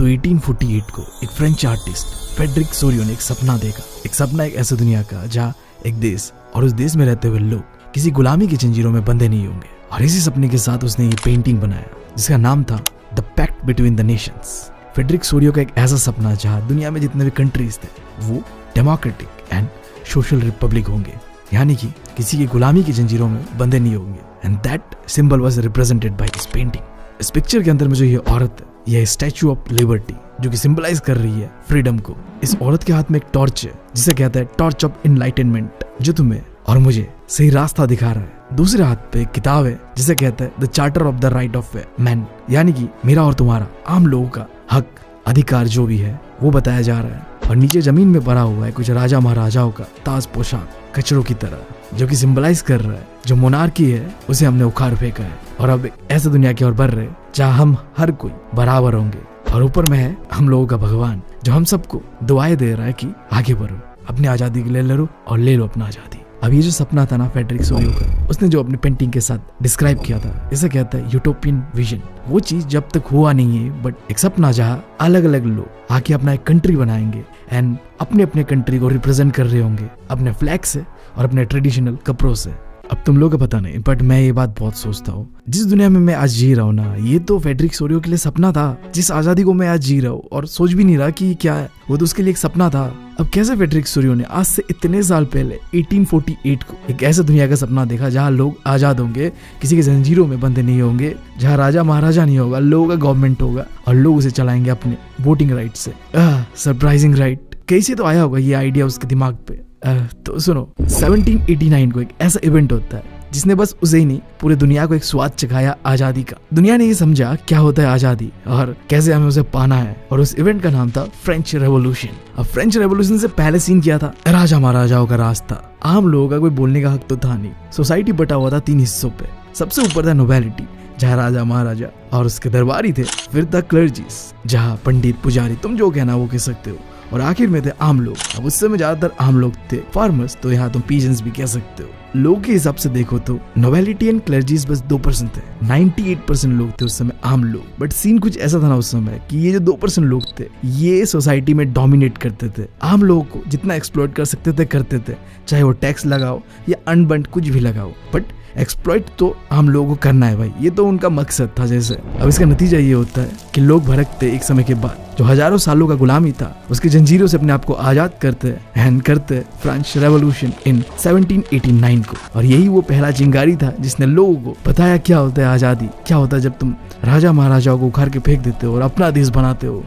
तो 1848 को एक फ्रेंच आर्टिस्ट फ्रेडरिक सोरियो ने एक सपना देखा। एक सपना एक ऐसी दुनिया का जहाँ एक देश और उस देश में रहते हुए लोग किसी गुलामी की जंजीरों में बंधे नहीं होंगे। और इसी सपने के साथ उसने ये पेंटिंग बनाया जिसका नाम था the pact between the nations. Frederick सोरियो का एक ऐसा सपना जहाँ दुनिया में जितने भी कंट्रीज थे वो डेमोक्रेटिक एंड सोशल रिपब्लिक होंगे, यानी कि किसी की गुलामी की जंजीरों में बंधे नहीं होंगे। And that symbol was represented by this painting. इस पिक्चर के अंदर में जो ये औरत है, यह स्टैचू ऑफ लिबर्टी जो कि सिंबलाइज कर रही है फ्रीडम को। इस औरत के हाथ में एक टॉर्च है जिसे कहता है टॉर्च ऑफ इनलाइटनमेंट, जो तुम्हें और मुझे सही रास्ता दिखा रहा है। दूसरे हाथ पे एक किताब है जिसे कहता है the charter of the right of man, यानी कि मेरा और तुम्हारा आम लोगों का हक अधिकार जो भी है वो बताया जा रहा है। और नीचे जमीन में भरा हुआ है कुछ राजा महाराजाओं का ताज पोशाक कचरों की तरह, जो कि सिंबलाइज कर रहा है जो मोनार्की है उसे हमने उखाड़ फेंका है और अब ऐसे दुनिया की ओर बढ़ रहे जहाँ हम हर कोई बराबर होंगे। और ऊपर में है हम लोगों का भगवान जो हम सबको दुआएं दे रहा है कि आगे बढ़ो, अपनी आजादी के लिए लड़ो और ले लो अपना आजादी। अब ये जो सपना था ना फ्रेडरिक सोरियो का, उसने जो अपनी पेंटिंग के साथ डिस्क्राइब किया था, इसे कहता है यूटोपियन विजन। वो चीज जब तक हुआ नहीं है, बट एक सपना जहाँ अलग अलग लोग आके अपना एक कंट्री बनाएंगे एंड अपने अपने कंट्री को रिप्रेजेंट कर रहे होंगे अपने फ्लैग से और अपने ट्रेडिशनल कपड़ों से। अब तुम लोगों को पता नहीं, बट मैं ये बात बहुत सोचता हूँ, जिस दुनिया में मैं आज जी रहा हूँ ना, ये तो फ्रेडरिक सोरियो के लिए सपना था। जिस आजादी को मैं आज जी रहा हूँ और सोच भी नहीं रहा कि क्या है, वो तो उसके लिए एक सपना था। अब कैसे फ्रेडरिक सोरियो ने आज से इतने साल पहले 1848 को एक ऐसे दुनिया का सपना देखा जहाँ लोग आजाद होंगे, किसी के जंजीरों में बंधे नहीं होंगे, जहाँ राजा महाराजा नहीं होगा, लोगों का गवर्नमेंट होगा और लोग उसे चलाएंगे अपने वोटिंग राइट से। Surprising right. कैसे तो आया होगा ये आइडिया उसके दिमाग पे। तो सुनो, 1789 को एक ऐसा इवेंट होता है जिसने बस उसे ही नहीं पूरे दुनिया को एक स्वाद चखाया आजादी का। दुनिया ने ये समझा क्या होता है आजादी और कैसे हमें उसे पाना है, और उस इवेंट का नाम था फ्रेंच रेवोल्यूशन। अब फ्रेंच रेवोल्यूशन से पहले सीन क्या था, राजा महाराजाओं का राज था, आम लोगों का कोई बोलने का हक तो था नहीं। सोसाइटी बटा हुआ था 3 हिस्सों पे। सबसे ऊपर था नोबेलिटी जहाँ राजा महाराजा और उसके दरबारी थे, फिर था क्लर्जीज जहाँ पंडित पुजारी तुम जो कहना वो कह सकते हो, और आखिर में थे आम लोग। अब उस समय ज्यादातर आम लोग थे, फार्मर्स, तो यहाँ तुम पीजेंट्स भी कह सकते हो। लोग के हिसाब से देखो तो नोबेलिटी एंड क्लर्जीज बस 2% थे, 98% लोग थे उस समय आम लोग। बट सीन कुछ ऐसा था ना उस समय कि ये जो 2% लोग थे ये सोसाइटी में डोमिनेट करते थे। आम लोगों को जितना एक्सप्लॉइट कर सकते थे करते थे, चाहे वो टैक्स लगाओ या अनबंट कुछ भी लगाओ, बट एक्सप्लॉइट तो आम लोगों को करना है भाई, ये तो उनका मकसद था जैसे। अब इसका नतीजा ये होता है कि लोग भड़कते एक समय के बाद, जो हजारों सालों का गुलामी था उसकी जंजीरों से अपने आप को आजाद करते एंड करते फ्रेंच रेवोल्यूशन इन 1789 को। और यही वो पहला चिंगारी था जिसने लोगों को बताया क्या होता है आजादी, क्या होता है जब तुम राजा महाराजाओं को उखाड़ के फेंक देते हो और अपना देश बनाते हो।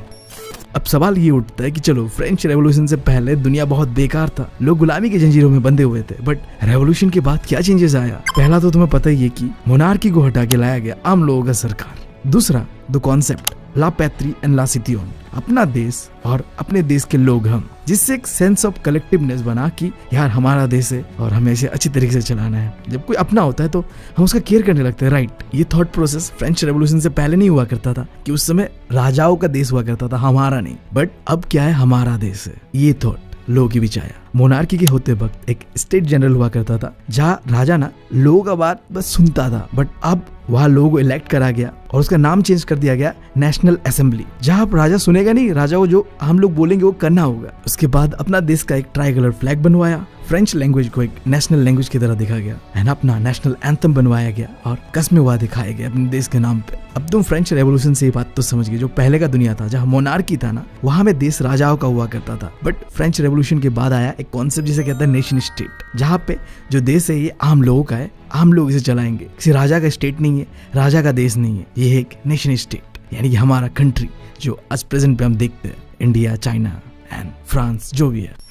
अब सवाल ये उठता है कि चलो फ्रेंच रेवोल्यूशन से पहले दुनिया बहुत बेकार था, लोग गुलामी की जंजीरों में बंधे हुए थे, बट रेवोल्यूशन के बाद क्या चेंजेस आया। पहला तो तुम्हें पता ही है कि मोनार्की को हटा के लाया गया आम लोगों का सरकार। दूसरा द कॉन्सेप्ट ला पैट्री एंड ला सिटियोन, अपना देश और अपने देश के लोग हम, जिससे एक सेंस ऑफ कलेक्टिवनेस बना कि यार हमारा देश है और हमें इसे अच्छी तरीके से चलाना है। जब कोई अपना होता है तो हम उसका केयर करने लगते हैं, राइट। ये थॉट प्रोसेस फ्रेंच रेवोल्यूशन से पहले नहीं हुआ करता था कि उस समय राजाओं का देश हुआ करता था, हमारा नहीं। बट अब क्या है, हमारा देश है, ये थॉट लोगों की बिचाया। मोनार्की के होते वक्त एक स्टेट जनरल हुआ करता था जहाँ राजा ना लोगों का बात बस सुनता था, बट अब वहाँ लोगों को इलेक्ट करा गया और उसका नाम चेंज कर दिया गया नेशनल असेंबली, जहाँ राजा सुनेगा नहीं, राजा को जो हम लोग बोलेंगे वो करना होगा। उसके बाद अपना देश का एक ट्राई कलर फ्लैग बनवाया, फ्रेंच लैंग्वेज को एक नेशनल लैंग्वेज की तरह देखा गया एंड अपना नेशनल एंथम बनवाया गया और कस्में वादा दिखाए गए अपने देश के नाम पे। अब तुम फ्रेंच रेवोल्यूशन से ये बात तो समझ गए, जो पहले का दुनिया था जहाँ मोनार्की था ना, वहाँ में देश राजाओं का हुआ करता था। बट फ्रेंच रेवोल्यूशन के बाद आया एक कॉन्सेप्ट जिसे कहता है नेशन स्टेट, जहाँ पे जो देश है ये आम लोगों का है, आम लोग इसे चलाएंगे, किसी राजा का स्टेट नहीं है, राजा का देश नहीं है, ये एक नेशन स्टेट, यानी कि हमारा कंट्री जो आज प्रेजेंट पे हम देखते हैं, इंडिया, चाइना एंड फ्रांस जो भी है।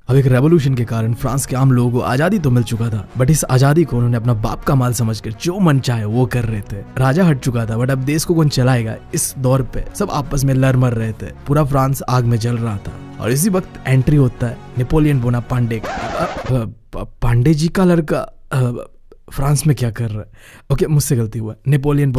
अब एक रेवोल्यूशन के कारण फ्रांस के आम लोगों को आजादी तो मिल चुका था, बट इस आजादी को उन्होंने अपना बाप का माल समझकर जो मन चाहे वो कर रहे थे। राजा हट चुका था, बट अब देश को कौन चलाएगा। इस दौर पे सब आपस में लड़ मर रहे थे, पूरा फ्रांस आग में जल रहा था। और इसी वक्त एंट्री होता है नेपोलियन बोनापार्टे का। पांडे जी का लड़का फ्रांस में क्या कर रहा है, ओके मुझसे गलती हुआ, नेपोलियन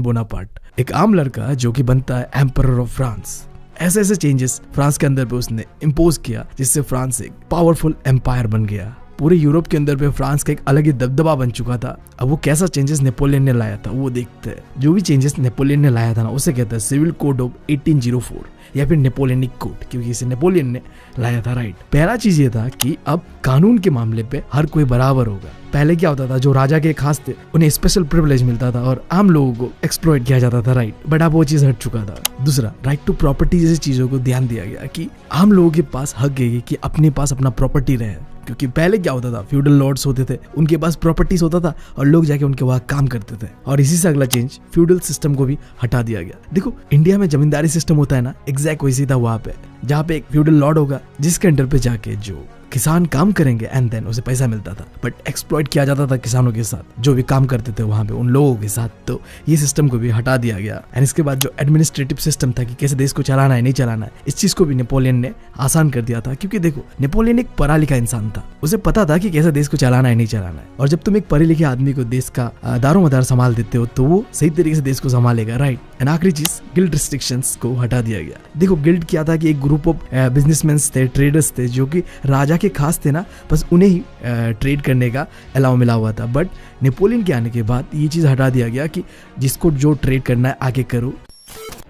बोनापार्ट एक आम लड़का जो कि बनता है एम्परर ऑफ फ्रांस। ऐसे ऐसे चेंजेस फ्रांस के अंदर पे उसने इम्पोज किया जिससे फ्रांस एक पावरफुल एम्पायर बन गया। पूरे यूरोप के अंदर पे फ्रांस का एक अलग ही दबदबा बन चुका था। अब वो कैसा चेंजेस नेपोलियन ने लाया था वो देखते हैं। जो भी चेंजेस नेपोलियन ने लाया था ना उसे कहता है सिविल कोड ऑफ 1804 या फिर नेपोलियनिक कोड, क्योंकि इसे नेपोलियन ने लाया था, राइट। पहला चीज ये था कि अब कानून के मामले पे हर कोई बराबर होगा। पहले क्या होता था, जो राजा के खास थे उन्हें स्पेशल प्रिविलेज मिलता था और आम लोगों को एक्सप्लॉइट किया जाता था, राइट। बट अब वो चीज हट चुका था। दूसरा, राइट टू प्रॉपर्टी जैसी चीजों को ध्यान दिया गया कि आम लोगों के पास हक है कि अपने पास अपना प्रॉपर्टी रहे, क्योंकि पहले क्या होता था, फ्यूडल लॉर्ड्स होते थे, उनके पास प्रॉपर्टीज होता था और लोग जाके उनके वहां काम करते थे। और इसी से अगला चेंज फ्यूडल सिस्टम को भी हटा दिया गया। देखो इंडिया में जमींदारी सिस्टम होता है ना, एग्जैक्ट वैसी था वहां पे, जहाँ पे एक फ्यूडल लॉर्ड होगा जिसके अंडर पे जाके जो किसान काम करेंगे एंड देन उसे पैसा मिलता था। बट एक्सप्लॉइट किया जाता था किसानों के साथ, जो भी काम करते थे वहां पे उन लोगों के साथ। तो ये सिस्टम को भी हटा दिया गया। एंड इसके बाद जो एडमिनिस्ट्रेटिव सिस्टम था कि कैसे देश को चलाना है नहीं चलाना है, इस चीज को भी नेपोलियन ने आसान कर दिया था। क्योंकि देखो नेपोलियन एक पढ़ा लिखा इंसान था, उसे पता था कि कैसे देश को चलाना है नहीं चलाना है। और जब तुम एक पढ़े लिखे आदमी को देश का दारोमदार संभाल देते हो तो वो सही तरीके से देश को संभालेगा, राइट। एंड आखिरी चीज, गिल्ड रिस्ट्रिक्शंस को हटा दिया गया। देखो गिल्ड क्या था कि एक ग्रुप ऑफ बिजनेसमैन थे, ट्रेडर्स थे, जो कि राजा के खास थे ना, बस उन्हें ही ट्रेड करने का अलाउ मिला हुआ था। बट नेपोलियन के आने के बाद ये चीज हटा दिया गया कि जिसको जो ट्रेड करना है आगे करो।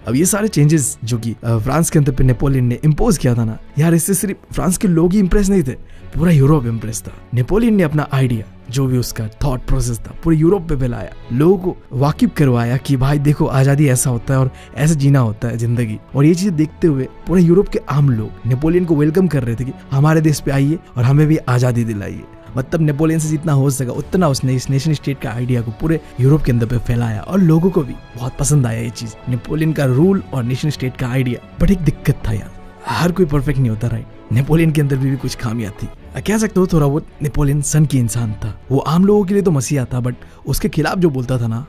अब ये सारे चेंजेस जो कि फ्रांस के अंदर पे नेपोलियन ने इम्पोज किया था ना यार, इससे सिर्फ फ्रांस के लोग ही इंप्रेस नहीं थे, पूरा यूरोप इंप्रेस था। नेपोलियन ने अपना आइडिया, जो भी उसका थॉट प्रोसेस था, पूरे यूरोप पे फैलाया, लोगों को वाकिफ करवाया कि भाई देखो आजादी ऐसा होता है और ऐसे जीना होता है जिंदगी। और ये चीज देखते हुए पूरे यूरोप के आम लोग नेपोलियन को वेलकम कर रहे थे कि हमारे देश पे आइए और हमें भी आजादी दिलाइए। मतलब नेपोलियन से जितना हो सका उतना उसने इस नेशन स्टेट का आइडिया को पूरे यूरोप के अंदर पे फैलाया और लोगों को भी बहुत पसंद आया ये चीज, नेपोलियन का रूल और नेशन स्टेट का आइडिया। बट एक दिक्कत था यार, हर कोई परफेक्ट नहीं होता, राइट। नेपोलियन के अंदर भी कुछ खामियां थी। कह सकते हो थोड़ा बहुत नेपोलियन सन की इंसान था। वो आम लोगों के लिए तो मसीहा था, बट उसके खिलाफ जो बोलता था ना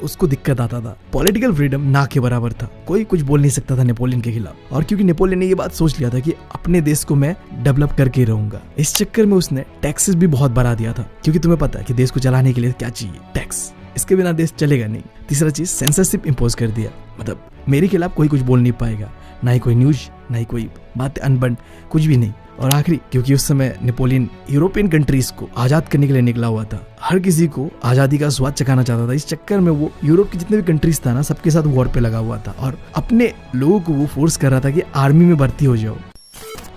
उसको दिक्कत आता था। पॉलिटिकल फ्रीडम ना के बराबर था, कोई कुछ बोल नहीं सकता था नेपोलियन के खिलाफ। और क्योंकि नेपोलियन ने ये बात सोच लिया था कि अपने देश को मैं डेवलप करके रहूंगा, इस चक्कर में उसने टैक्सेस भी बहुत बढ़ा दिया था। क्योंकि तुम्हें पता है कि देश को चलाने के लिए क्या चाहिए, टैक्स। इसके बिना देश चलेगा नहीं। तीसरा चीज, सेंसरशिप इंपोज कर दिया। मतलब मेरे खिलाफ कोई कुछ बोल नहीं पाएगा, ना ही कोई न्यूज, ना ही कोई बात अनबन, कुछ भी नहीं। और आखिरी, क्योंकि उस समय नेपोलियन यूरोपियन कंट्रीज को आजाद करने के लिए निकला हुआ था, हर किसी को आजादी का स्वाद चखाना चाहता था। इस चक्कर में वो यूरोप के जितने भी कंट्रीज था ना, सबके साथ वॉर पे लगा हुआ था और अपने लोगों को वो फोर्स कर रहा था कि आर्मी में भर्ती हो जाओ।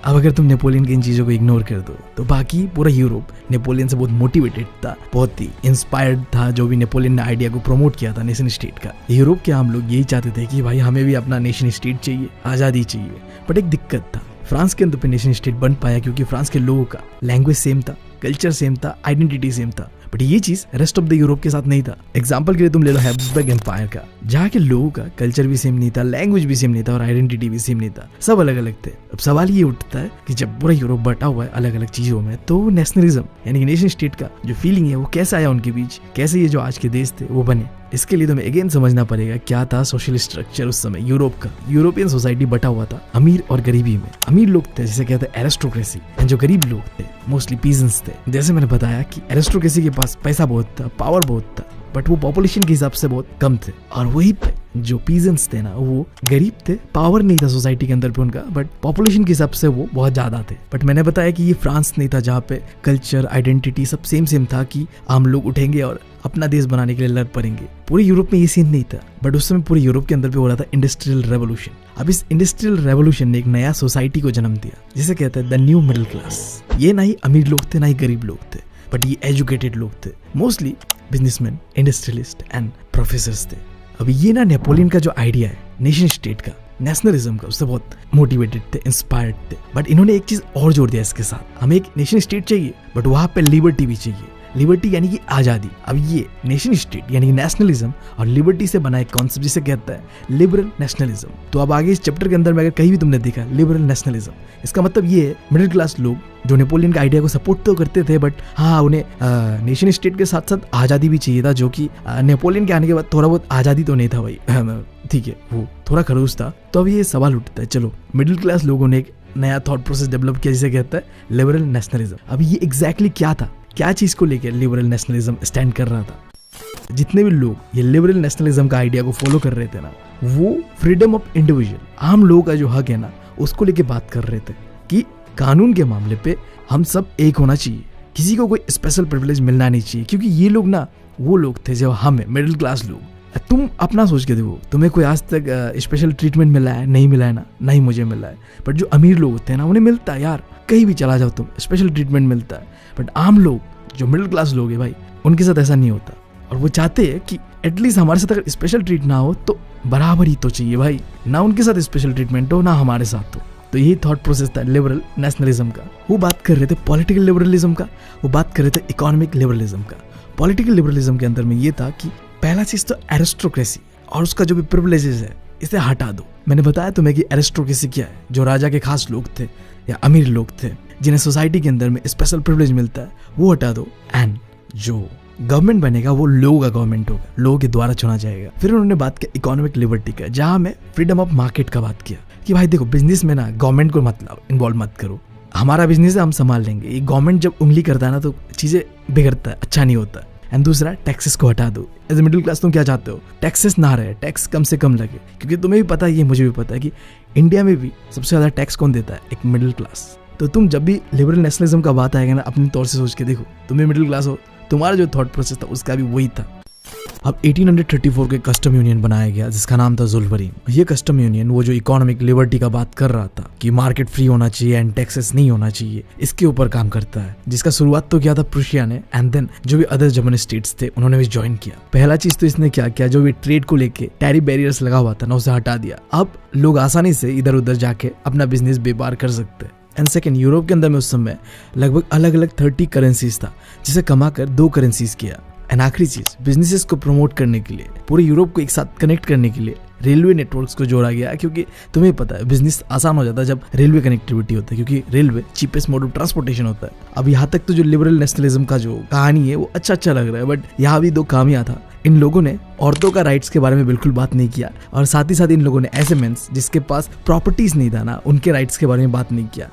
अब अगर तुम नेपोलियन की इन चीजों को इग्नोर कर दो तो बाकी पूरा यूरोप नेपोलियन से बहुत मोटिवेटेड था, बहुत ही इंस्पायर्ड था। जो भी नेपोलियन ने आइडिया को प्रमोट किया था नेशन स्टेट का, यूरोप के आम लोग यही चाहते थे कि भाई हमें भी अपना नेशन स्टेट चाहिए, आजादी चाहिए। बट एक दिक्कत था, फ्रांस के अंदर पे नेशन स्टेट बन पाया क्योंकि फ्रांस के लोगों का लैंग्वेज सेम था, कल्चर सेम था, आइडेंटिटी सेम था। बट ये चीज रेस्ट ऑफ द यूरोप के साथ नहीं था। एग्जांपल के लिए तुम ले लो हैब्सबर्ग एम्पायर का, जहाँ के लोगों का कल्चर भी सेम नहीं था, लैंग्वेज भी सेम नहीं था और आइडेंटिटी भी सेम नहीं था, सब अलग अलग थे। अब सवाल ये उठता है कि जब पूरा यूरोप बटा हुआ है अलग अलग चीजों में, तो नेशनलिज्म यानी नेशन स्टेट का जो फीलिंग है वो कैसे आया उनके बीच, कैसे ये जो आज के देश थे वो बने। इसके लिए तुम्हें अगेन समझना पड़ेगा क्या था सोशल स्ट्रक्चर उस समय यूरोप का। यूरोपियन सोसाइटी बटा हुआ था अमीर और गरीबी में। अमीर लोग थे जिसे कहते हैं एरिस्टोक्रेसी, जो गरीब लोग थे मोस्टली पीजेंट्स थे। जैसे मैंने बताया कि एरिस्टोक्रेसी के पास पैसा बहुत था, पावर बहुत था, बट वो पॉपुलेशन के हिसाब से बहुत कम थे। और वही पे जो पीजेंट्स थे ना वो गरीब थे, पावर नहीं था सोसाइटी के अंदर पे उनका, बट पॉपुलेशन के हिसाब से वो बहुत ज्यादा थे। बट मैंने बताया कि ये फ्रांस नहीं था जहाँ पे कल्चर आइडेंटिटी सब सेम था कि आम लोग उठेंगे और अपना देश बनाने के लिए लड़ पड़ेंगे। पूरे यूरोप में ये सीन नहीं था। बट उस समय पूरे यूरोप के अंदर पे हो रहा था इंडस्ट्रियल रेवोल्यूशन। अब इस इंडस्ट्रियल रेवोल्यूशन ने एक नया सोसाइटी को जन्म दिया जिसे कहते हैं द न्यू मिडिल क्लास। ये ना ही अमीर लोग थे ना ही गरीब लोग थे, बट ये एजुकेटेड लोग थे, mostly businessman, industrialist and professors थे। अब ये ना नेपोलियन का जो आइडिया है नेशन स्टेट का, नेशनलिज्म का, उससे बहुत मोटिवेटेड थे, इंस्पायर्ड थे। बट इन्होंने एक चीज और जोड़ दिया इसके साथ, हमें एक नेशन स्टेट चाहिए बट वहां पे लिबर्टी भी चाहिए। लिबर्टी यानी कि आजादी। अब ये नेशन स्टेट यानी नेशनलिज्म और लिबर्टी से बना एक कॉन्सेप्ट जिसे कहता है लिबरल नेशनलिज्म। तो अब आगे इस चैप्टर के अंदर में अगर कहीं भी तुमने देखा लिबरल नेशनलिज्म, इसका मतलब ये है मिडिल क्लास लोग जो नेपोलियन का आइडिया को सपोर्ट तो करते थे, बट हाँ उन्हें नेशन स्टेट के साथ साथ आजादी भी चाहिए था, जो कि नेपोलियन के आने के बाद थोड़ा बहुत आजादी तो नहीं था भाई, ठीक है, वो थोड़ा खड़ूस था। तो अब ये सवाल उठता है, चलो मिडिल क्लास लोगों ने एक नया थॉट प्रोसेस डेवलप किया जिसे कहता है लिबरल नेशनलिज्म। अब ये एग्जैक्टली क्या था, क्या चीज को लेकर लिबरल नेशनलिज्म स्टैंड कर रहा था। जितने भी लोग ये लिबरल नेशनलिज्म का आइडिया को फॉलो कर रहे थे ना, वो फ्रीडम ऑफ इंडिविजुअल, आम लोगों का जो हक है ना, उसको लेके बात कर रहे थे कि कानून के मामले पे हम सब एक होना चाहिए। किसी को कोई स्पेशल प्रिविलेज मिलना नहीं चाहिए, क्योंकि ये लोग ना वो लोग थे जो हमें मिडिल क्लास लोग। तुम अपना सोच के देखो, तुम्हें कोई आज तक स्पेशल ट्रीटमेंट मिला है? नहीं मिला है ना, नहीं मुझे मिला है। बट जो अमीर लोग होते हैं ना, उन्हें मिलता है यार, कहीं भी चला जाओ तुम स्पेशल ट्रीटमेंट मिलता है। बट आम लोग जो मिडिल क्लास लोग हैं भाई, उनके साथ ऐसा नहीं होता। और वो चाहते हैं कि एटलीस्ट हमारे साथ अगर स्पेशल ट्रीट ना हो तो बराबर ही तो चाहिए भाई, ना उनके साथ स्पेशल ट्रीटमेंट हो ना हमारे साथ हो। तो यही थॉट प्रोसेस था लिबरल नेशनलिज्म का। वो बात कर रहे थे पॉलिटिकल लिबरलिज्म का, वो बात कर रहे थे इकोनॉमिक लिबरलिज्म का। पॉलिटिकल लिबरलिज्म के अंदर में ये था कि पहला चीज तो एरिस्टोक्रेसी और उसका जो भी प्रिविलेजेस है इसे हटा दो। मैंने बताया तुम्हें कि एरिस्टोक्रेसी क्या है, जो राजा के खास लोग थे या अमीर लोग थे जिन्हें सोसाइटी के अंदर में स्पेशल प्रिविलेज मिलता है, वो हटा दो। एंड जो गवर्नमेंट बनेगा वो लोगों का गवर्नमेंट होगा, लोगों के द्वारा चुना जाएगा। फिर उन्होंने बात की इकोनॉमिक लिबर्टी का, जहां में फ्रीडम ऑफ मार्केट का बात किया कि भाई देखो, बिजनेस में ना गवर्नमेंट को मतलब इन्वॉल्व मत करो, हमारा बिजनेस है हम संभाल लेंगे। ये गवर्नमेंट जब उंगली करता है ना तो चीजें बिगड़ता है, अच्छा नहीं होता है। एंड दूसरा, टैक्सेस को हटा दो। एज ए मिडिल क्लास तुम क्या चाहते हो? टैक्सेस ना रहे, टैक्स कम से कम लगे, क्योंकि तुम्हें भी पता है, ये मुझे भी पता है कि इंडिया में भी सबसे ज्यादा टैक्स कौन देता है? एक मिडिल क्लास। तो तुम जब भी लिबरल नेशनलिज्म का बात आएगा ना, अपने तौर से सोच के देखो, तुम भी मिडिल क्लास हो, तुम्हारा जो थॉट प्रोसेस था उसका भी वही था। अब 1834 के कस्टम यूनियन बनाया गया जिसका नाम था ज़ुल्वरीन। ये कस्टम यूनियन वो जो इकोनॉमिक लिबर्टी का बात कर रहा था कि मार्केट फ्री होना चाहिए एंड टैक्सेस नहीं होना चाहिए, इसके ऊपर काम करता है, जिसका शुरुआत तो किया था प्रुशिया ने, एंड देन जो भी अदर जर्मन स्टेट्स थे उन्होंने भी ज्वाइन किया। पहला चीज तो इसने क्या किया, जो भी ट्रेड को लेके टैरिफ बैरियर्स लगा हुआ था ना, उसे हटा दिया। अब लोग आसानी से इधर उधर जाके अपना बिजनेस व्यापार कर सकते हैं। एंड सेकेंड, यूरोप के अंदर में उस समय लगभग अलग अलग 30 करेंसीज था, जिसे कमा कर 2 करेंसीज किया। एंड आखिरी चीज, बिजनेसेस को प्रमोट करने के लिए, पूरे यूरोप को एक साथ कनेक्ट करने के लिए रेलवे नेटवर्क्स को जोड़ा गया, क्योंकि तुम्हें पता है बिजनेस आसान हो जाता है जब रेलवे कनेक्टिविटी होता है, क्योंकि railway cheapest mode of transportation होता है। अब यहाँ तक तो जो लिबरल नेशनलिज्म का जो कहानी है वो अच्छा लग रहा है, बट यहाँ भी 2 खामियां था। इन लोगों ने औरतों का राइट्स के बारे में बिल्कुल बात नहीं किया, और साथ ही साथ इन लोगों ने ऐसे मेंस जिसके पास प्रॉपर्टीज नहीं था ना, उनके राइट्स के बारे में बात नहीं किया।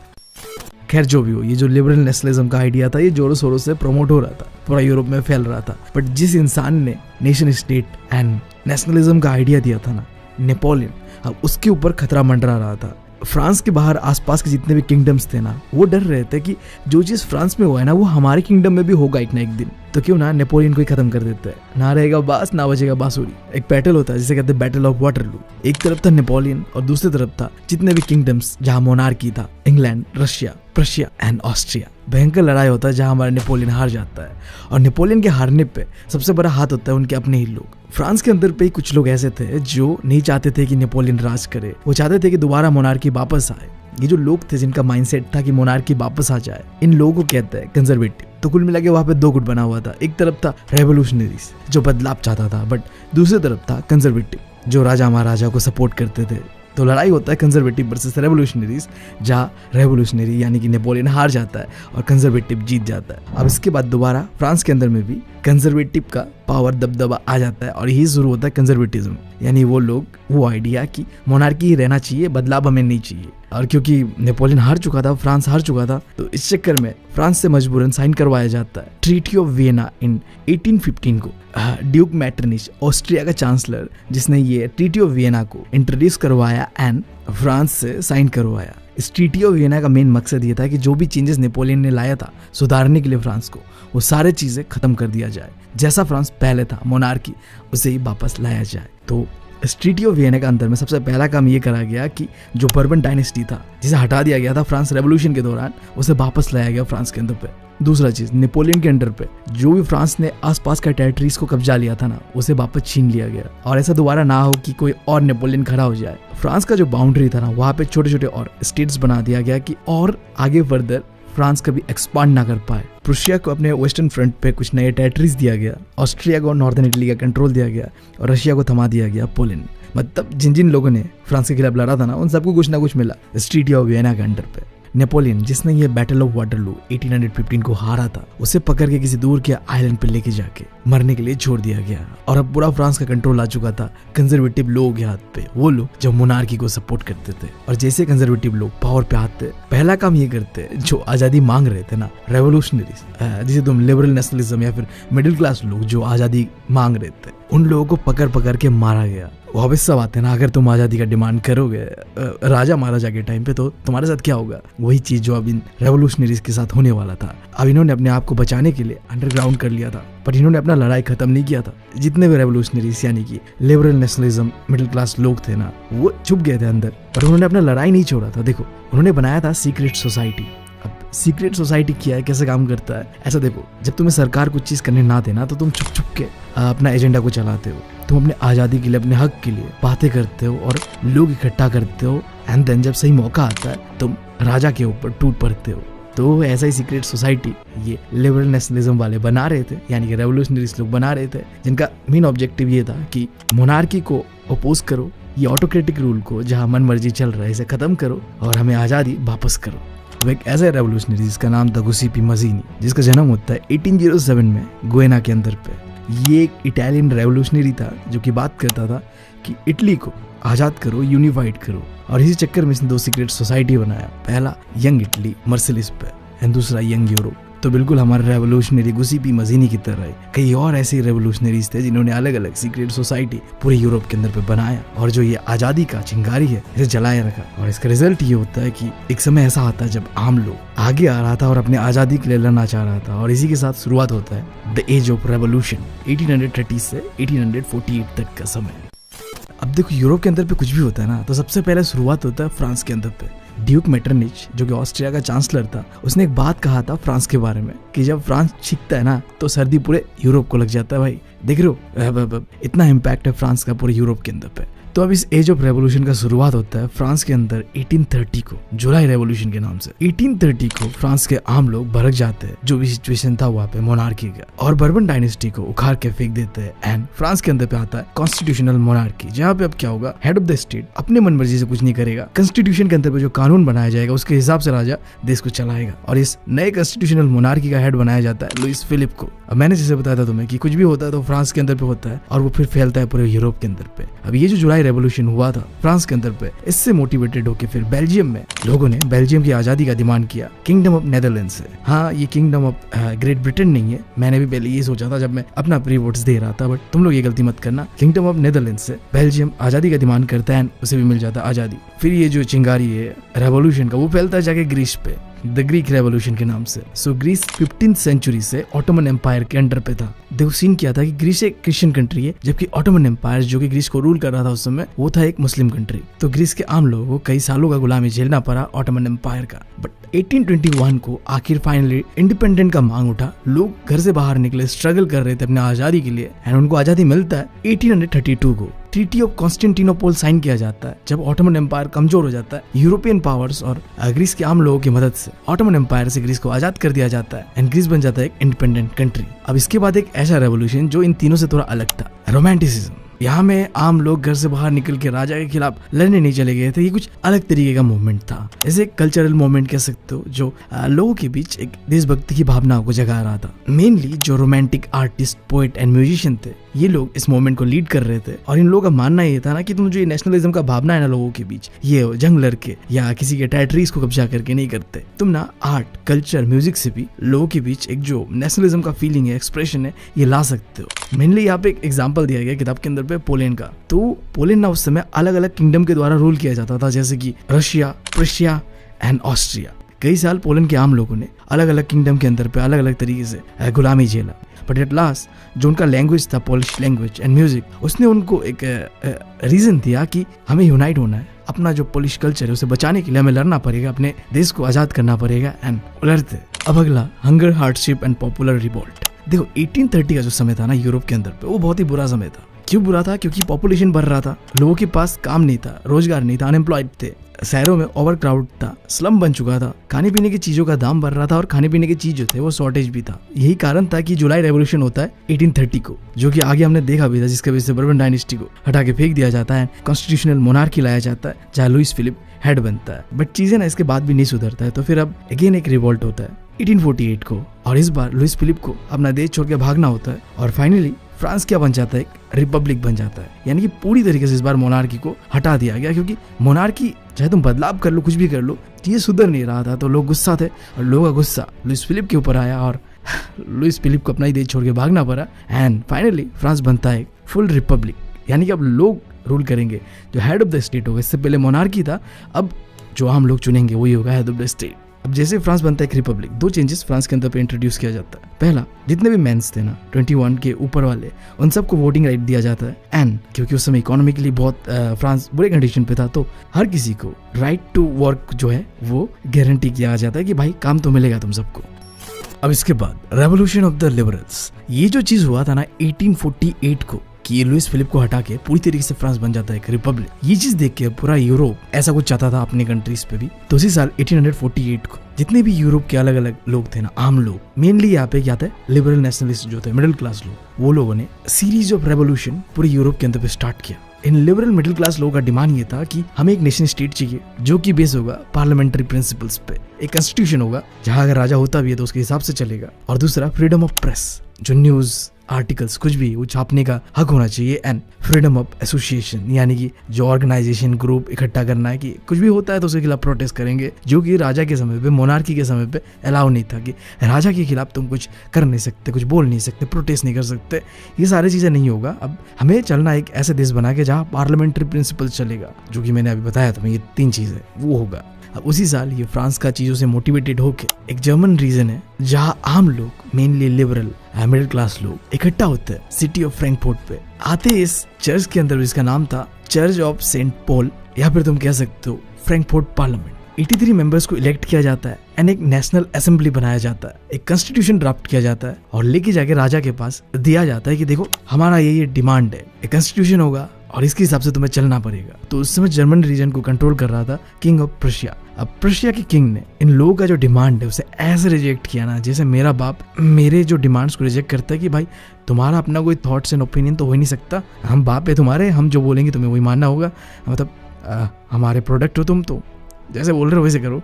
खैर जो भी हो, ये जो लिबरल नेशनलिज्म का आइडिया था ये जोरों शोरों से प्रमोट हो रहा था, पूरा यूरोप में फैल रहा था। बट जिस इंसान ने नेशन स्टेट एंड नेशनलिज्म का आइडिया दिया था ना, नेपोलियन, अब उसके ऊपर खतरा मंडरा रहा था। फ्रांस के बाहर आसपास के जितने भी किंगडम्स थे ना, वो डर रहे थे कि जो चीज फ्रांस में हुआ है ना, वो हमारे किंगडम में भी होगा एक ना एक दिन, तो क्यों ना नेपोलियन को ही खत्म कर देते हैं। ना रहेगा बास, ना बचेगा बांसुरी। एक बैटल होता है जिसे कहते हैं बैटल ऑफ वाटरलू। एक तरफ था नेपोलियन और दूसरी तरफ था जितने भी किंगडम्स जहां मोनार्की था, England, Russia, Prussia and Austria. भयंकर लड़ाई होता है जहां हमारा नेपोलियन हार जाता है, और नेपोलियन के हारने पे सबसे बड़ा हाथ होता है उनके अपने ही लोग। फ्रांस के अंदर पे कुछ लोग ऐसे थे जो नहीं चाहते थे कि नेपोलियन राज करे, वो चाहते थे कि दोबारा मोनार्की वापस आए। ये जो लोग थे जिनका माइंडसेट था कि मोनार्की वापस आ जाए, इन लोगों को कहते हैं कंजर्वेटिव। तो कुल मिला के वहां पे 2 गुट बना हुआ था। एक तरफ था रेवोल्यूशनरीज जो बदलाव चाहता था, बट दूसरी तरफ था कंजर्वेटिव जो राजा महाराजा को सपोर्ट करते थे। तो लड़ाई होता है कंजर्वेटिव वर्सेस रेवोल्यूशनरीज, जहाँ रेवोल्यूशनरी यानी कि नेपोलियन हार जाता है और कंजर्वेटिव जीत जाता है। अब इसके बाद दोबारा फ्रांस के अंदर में भी कंजर्वेटिव का पावर दबदबा आ जाता है, और यही शुरू होता है कंजर्वेटिज्म, यानी वो लोग वो आइडिया कि मोनार्की ही रहना चाहिए, बदलाव हमें नहीं चाहिए। और क्योंकि नेपोलियन हार चुका था, फ्रांस हार चुका था, तो इस चक्कर में फ्रांस से मजबूरन साइन करवाया जाता है ट्रीटी ऑफ वियना इन 1815 को। ड्यूक मैटरनिच, ऑस्ट्रिया का चांसलर, जिसने ये ट्रीटी ऑफ वियना को इंट्रोड्यूस करवाया एंड फ्रांस से साइन करवाया। इस ट्रीटी ऑफ वियना का मेन मकसद ये था कि जो भी चेंजेस नेपोलियन ने लाया था सुधारने के लिए फ्रांस को, वो सारे चीजें खत्म कर दिया जाए, जैसा फ्रांस पहले था मोनार्की उसे ही वापस लाया जाए। तो इस ट्रीटी ऑफ वियना के अंदर में सबसे पहला काम ये करा गया कि जो बर्बन डायनेस्टी था जिसे हटा दिया गया था फ्रांस रेवोल्यूशन के दौरान, उसे वापस लाया गया फ्रांस के अंदर पे। दूसरा चीज, नेपोलियन के अंडर पे जो भी फ्रांस ने आसपास का टेरिटरीज को कब्जा लिया था ना, उसे वापस छीन लिया गया, और ऐसा दोबारा ना हो कि कोई और नेपोलियन खड़ा हो जाए। फ्रांस का जो बाउंड्री था ना, वहां पे छोटे छोटे और स्टेट्स बना दिया गया कि और आगे फर्दर फ्रांस कभी एक्सपांड ना कर पाए। प्रुशिया को अपने वेस्टर्न फ्रंट पे कुछ नए टेरिटरीज दिया गया, ऑस्ट्रिया को नॉर्दर्न इटली का कंट्रोल दिया गया, और रशिया को थमा दिया गया पोलैंड। मतलब जिन जिन लोगों ने फ्रांस के खिलाफ लड़ा था ना, उन सबको कुछ ना कुछ मिला इस ट्रीटी ऑफ वियना के अंडर पे। नेपोलियन, जिसने ये बैटल ऑफ वाटरलू 1815 को हारा था, उसे पकड़ के किसी दूर के आइलैंड पे लेके जाके मरने के लिए छोड़ दिया गया, और अब पूरा फ्रांस का कंट्रोल आ चुका था कंजर्वेटिव लोगों के हाथ पे, वो लोग जो मोनार्की को सपोर्ट करते थे। और जैसे कंजर्वेटिव लोग पावर पे आते, पहला काम ये करते जो आजादी मांग रहे थे ना, रेवोल्यूशनरीज, जिसे तुम लिबरल नेशनलिज्म या फिर मिडिल क्लास लोग जो आजादी मांग रहे थे, उन लोगों को पकड़ पकड़ के मारा गया। वापस सब आते हैं ना, अगर तुम आज़ादी का डिमांड करोगे राजा महाराजा के टाइम पे तो तुम्हारे साथ क्या होगा, वही चीज़ जो अब इन रेवोल्यूशनरीज के साथ होने वाला था। अब इन्होंने अपने आप को बचाने के लिए अंडरग्राउंड कर लिया था, पर इन्होंने अपना लड़ाई खत्म नहीं किया था। जितने भी रेवोल्यूशनरीज यानी कि लिबरल नेशनलिज्म मिडिल क्लास लोग थे ना, वो छुप गए थे अंदर, पर उन्होंने अपना लड़ाई नहीं छोड़ा था। देखो उन्होंने बनाया था सीक्रेट सोसाइटी। अब सीक्रेट सोसाइटी क्या है, कैसे काम करता है, ऐसा देखो, जब तुम्हें सरकार कुछ चीज़ करने ना देना तो तुम छुप छुप के अपना एजेंडा को चलाते हो। तुम अपने आज़ादी के लिए, अपने हक के लिए बातें करते हो और लोग इकट्ठा करते हो, एंड देन जब सही मौका आता है तुम राजा के ऊपर टूट पड़ते हो। तो ऐसा ही सीक्रेट सोसाइटी ये लिबरल नेशनलिज्म वाले बना रहे थे, यानी कि रेवोल्यूशनरीज लोग बना रहे थे, जिनका मेन ऑब्जेक्टिव ये था कि मोनार्की को अपोज करो, ये ऑटोक्रेटिक रूल को जहाँ मन मर्जी चल रहा है इसे खत्म करो और हमें आज़ादी वापस करो। अब एक ऐसा रेवोल्यूशनरी जिसका नाम था गुसेपी मजीनी, जिसका जन्म होता है 1807 में गुएना के अंदर पे। ये एक इटालियन रेवोल्यूशनरी था जो कि बात करता था कि इटली को आज़ाद करो, यूनिफाइड करो, और इसी चक्कर में इसने 2 सीक्रेट सोसाइटी बनाया। पहला यंग इटली मर्सिलिस पे एंड दूसरा यंग यूरोप। तो बिल्कुल हमारे रेवोल्यूशनरी गुसेपी मजीनी की तरह है कई और ऐसे रेवोल्यूशनरीज थे जिन्होंने अलग अलग सीक्रेट सोसाइटी पूरे यूरोप के अंदर पे बनाया, और जो ये आज़ादी का चिंगारी है इसे जलाए रखा। और इसका रिजल्ट ये होता है कि एक समय ऐसा आता है जब आम लोग आगे आ रहा था और अपने आज़ादी के लिए लड़ना चाह रहा था, और इसी के साथ शुरुआत होता है द एज ऑफ रेवोल्यूशन 1830 से 1848 तक का समय। अब देखो यूरोप के अंदर पे कुछ भी होता है ना, तो सबसे पहले शुरुआत होता है फ्रांस के अंदर पे। ड्यूक मेटरनिच जो कि ऑस्ट्रिया का चांसलर था, उसने एक बात कहा था फ्रांस के बारे में कि जब फ्रांस छिकता है ना तो सर्दी पूरे यूरोप को लग जाता है। भाई देख रहे हो इतना इम्पैक्ट है फ्रांस का पूरे यूरोप के अंदर पे। तो अब इस एज ऑफ रेवोल्यूशन का शुरुआत होता है फ्रांस के अंदर 1830 को, जुलाई रेवोल्यूशन के नाम से। 1830 को फ्रांस के आम लोग भड़क जाते हैं, जो भी सिचुएशन था वहाँ पे मोनार्की का, और बर्बन डायनेस्टी को उखाड़ के फेंक देते हैं। एंड फ्रांस के अंदर पे आता है कॉन्स्टिट्यूशनल मोनार्की, जहाँ पे अब क्या होगा, हेड ऑफ द स्टेट अपने मन मर्जी से कुछ नहीं करेगा। कॉन्स्टिट्यूशन के अंदर पे जो कानून बनाया जाएगा उसके हिसाब से राजा देश को चलाएगा, और इस नए कॉन्स्टिट्यूशनल मोनार्की का हेड बनाया जाता है लुइस फिलिप को। अब मैंने जैसे बताया था तुम्हें कि कुछ भी होता है तो फ्रांस के अंदर पे होता है और वो फिर फैलता है पूरे यूरोप के अंदर पे। अब ये जो जुलाई रेवोल्यूशन हुआ था फ्रांस के अंदर पे, इससे मोटिवेटेड होकर फिर बेल्जियम में लोगों ने बेल्जियम की आजादी का डिमांड किया किंगडम ऑफ नेदरलैंड से। हाँ, ये किंगडम ऑफ ग्रेट ब्रिटेन नहीं है, मैंने भी पहले ये सोचा था जब मैं अपना प्री वोट्स दे रहा था, बट तुम लोग ये गलती मत करना। किंगडम ऑफ नेदरलैंड से बेल्जियम आजादी का डिमांड करता है, उसे भी मिल जाता है आजादी। फिर ये जो चिंगारी है रेवोल्यूशन का, वो फैलता है जाके ग्रीस पे, द ग्रीक रेवोल्यूशन के नाम से। सो ग्रीस 15th सेंचुरी से ऑटोमन एम्पायर के अंडर पे था। देखो सीन क्या था कि ग्रीस एक क्रिश्चियन कंट्री है, जबकि ऑटोमन एम्पायर जो कि ग्रीस को रूल कर रहा था उस समय, वो था एक मुस्लिम कंट्री। तो ग्रीस के आम लोगों को कई सालों का गुलामी झेलना पड़ा ऑटोमन एम्पायर का। बट 1821 को आखिर फाइनली इंडिपेंडेंट का मांग उठा, लोग घर से बाहर निकले, स्ट्रगल कर रहे थे अपने आजादी के लिए, एंड उनको आजादी मिलता है 1832 को। ट्रीटी ऑफ कॉन्स्टेंटिनोपल साइन किया जाता है जब ऑटोमन एम्पायर कमजोर हो जाता है। यूरोपियन पावर्स और ग्रीस के आम लोगों की मदद से ऑटोमन एम्पायर से ग्रीस को आजाद कर दिया जाता है, एंड ग्रीस बन जाता है एक इंडिपेंडेंट कंट्री। अब इसके बाद एक ऐसा रेवोल्यूशन जो इन तीनों से थोड़ा अलग था, रोमांटिसिज्म। यहाँ में आम लोग घर से बाहर निकल के राजा के खिलाफ लड़ने नहीं चले गए थे, ये कुछ अलग तरीके का मूवमेंट था, ऐसे एक कल्चरल मूवमेंट कह सकते हो, जो लोगों के बीच एक देशभक्ति की भावना को जगा रहा था। मेनली जो romantic artist, poet and musician थे, ये लोग इस मूवमेंट को लीड कर रहे थे। और इन लोगों का मानना ये था ना कि तुम जो ये नेशनलिज्म का भावना है ना लोगों के बीच, ये जंग लड़के या किसी के टेरिटरीज को कब्जा करके नहीं करते, तुम ना आर्ट, कल्चर, म्यूजिक से भी लोगों के बीच एक जो नेशनलिज्म का फीलिंग है, एक्सप्रेशन है, ये ला सकते हो। मेनली यहाँ पे एक एग्जाम्पल दिया गया किताब के अंदर पे पोलैंड का। तो पोलैंड ना उस समय अलग अलग किंगडम के द्वारा रूल किया जाता था, जैसे कि रशिया, प्रुशिया एंड ऑस्ट्रिया। कई साल पोलैंड के आम लोगों ने अलग अलग किंगडम के अंदर पे अलग अलग तरीके से गुलामी झेला, बट एट लास्ट जो उनका लैंग्वेज था, पोलिश लैंग्वेज एंड म्यूजिक, उसने उनको एक रीजन दिया कि हमें यूनाइट होना है, अपना जो पोलिश कल्चर है उसे बचाने के लिए हमें लड़ना पड़ेगा, अपने देश को आजाद करना पड़ेगा, एंड लड़ते। अब अगला hunger, hardship and popular revolt. देखो 1830 का जो समय था ना यूरोप के अंदर पे, वो बहुत ही बुरा समय था। क्यों बुरा था? क्योंकि पॉपुलेशन बढ़ रहा था, लोगों के पास काम नहीं था, रोजगार नहीं था, अनएम्प्लॉयड थे, शहरों में ओवर क्राउड था, स्लम बन चुका था, खाने पीने की चीजों का दाम बढ़ रहा था, और खाने पीने की चीज जो थे वो शॉर्टेज भी था। यही कारण था कि जुलाई रेवोल्यूशन होता है 1830 को, जो कि आगे हमने देखा भी था, जिसके वजह से बर्बन डायनेस्टी को हटा के फेंक दिया जाता है, कॉन्स्टिट्यूशनल मोनार्की लाया जाता है, जहाँ लुइस फिलिप हेड बनता है। बट चीजें ना इसके बाद भी नहीं सुधरता है, तो फिर अब अगेन एक रिवोल्ट होता है 1848 को, और इस बार लुइस फिलिप को अपना देश छोड़ के भागना होता है, और फाइनली फ्रांस क्या बन जाता है, एक रिपब्लिक बन जाता है। यानी कि पूरी तरीके से इस बार मोनार्की को हटा दिया गया, क्योंकि मोनार्की चाहे तुम बदलाव कर लो, कुछ भी कर लो, ये सुधर नहीं रहा था। तो लोग गुस्सा थे, और लोगों का गुस्सा लुइस फिलिप के ऊपर आया, और लुइस फिलिप को अपना ही देश छोड़ के भागना पड़ा, एंड फाइनली फ्रांस बनता है फुल रिपब्लिक। यानी कि अब लोग रूल करेंगे, जो हेड ऑफ द स्टेट होगा। इससे पहले मोनार्की था, अब जो हम लोग चुनेंगे वही होगा हेड ऑफ द स्टेट। अब जैसे फ्रांस बनता है एक रिपब्लिक, 2 चेंजेस फ्रांस के अंदर पे इंट्रोड्यूस किया जाता है। पहला, जितने भी मेंस थे ना 21 के ऊपर वाले, उन सबको वोटिंग राइट दिया जाता है। एंड क्योंकि उस समय इकोनॉमिकली बहुत फ्रांस बुरे कंडीशन पे था, तो हर किसी को राइट टू वर्क जो है वो गारंटी किया जाता है कि भाई काम तो मिलेगा तुम सबको। अब इसके बाद रेवोल्यूशन ऑफ द लिबरल्स, ये जो चीज हुआ था ना 1848 को, कि लुइस फिलिप को हटा के पूरी तरीके से फ्रांस बन जाता है एक रिपब्लिक। ये चीज देख के पूरा यूरोप ऐसा कुछ चाहता था अपने कंट्रीज पे भी। तो उसी साल 1848 को जितने भी यूरोप के अलग अलग लोग थे ना, आम लोग, मेनली यहाँ पे क्या थे, लिबरल नेशनलिस्ट जो थे, मिडिल क्लास लोग, वो लोगों ने सीरीज ऑफ रेवोल्यूशन पूरे यूरोप के अंदर पे स्टार्ट किया। इन लिबरल मिडिल क्लास लोगों का डिमांड ये था कि हमें एक नेशन स्टेट चाहिए जो कि बेस होगा पार्लियामेंट्री प्रिंसिपल्स पे, एक कॉन्स्टिट्यूशन होगा जहां अगर राजा होता भी है तो उसके हिसाब से चलेगा, और दूसरा फ्रीडम ऑफ प्रेस, जो न्यूज आर्टिकल्स कुछ भी वो छापने का हक होना चाहिए, एंड फ्रीडम ऑफ एसोसिएशन, यानी कि जो ऑर्गेनाइजेशन ग्रुप इकट्ठा करना है कि कुछ भी होता है तो उसके खिलाफ प्रोटेस्ट करेंगे, जो कि राजा के समय पे, मोनार्की के समय पे अलाउ नहीं था, कि राजा के खिलाफ तुम कुछ कर नहीं सकते, कुछ बोल नहीं सकते, प्रोटेस्ट नहीं कर सकते, ये सारी चीजें नहीं होगा। अब हमें चलना एक ऐसे देश बना के जहाँ पार्लियामेंट्री प्रिंसिपल चलेगा, जो कि मैंने अभी बताया था, ये 3 चीजें वो होगा। अब उसी साल ये फ्रांस का चीजों से मोटिवेटेड होके एक जर्मन रीजन है जहाँ आम लोग, मेनली लिबरल मिडिल क्लास लोग इकट्ठा होते हैं सिटी ऑफ फ्रैंकफर्ट पे, आते इस चर्च के अंदर, जिसका नाम था चर्च ऑफ सेंट पॉल, या फिर तुम कह सकते हो फ्रैंकफर्ट पार्लियामेंट। 83 मेंबर्स को इलेक्ट किया जाता है एंड एक नेशनल असेंबली बनाया जाता है, एक कॉन्स्टिट्यूशन ड्राफ्ट किया जाता है और लेके जाके राजा के पास दिया जाता है कि देखो हमारा ये डिमांड है, एक कॉन्स्टिट्यूशन होगा और इसके हिसाब से तुम्हें चलना पड़ेगा। तो उस समय जर्मन रीजन को कंट्रोल कर रहा था किंग ऑफ प्रशिया। अब प्रशिया के किंग ने इन लोगों का जो डिमांड है उसे ऐसे रिजेक्ट किया ना, जैसे मेरा बाप मेरे जो डिमांड्स को रिजेक्ट करता है कि भाई तुम्हारा अपना कोई थॉट्स एंड ओपिनियन तो हो ही नहीं सकता, हम बाप है तुम्हारे, हम जो बोलेंगे तुम्हें वही मानना होगा, मतलब हमारे प्रोडक्ट हो तुम, तो जैसे बोल रहे हो वैसे करो।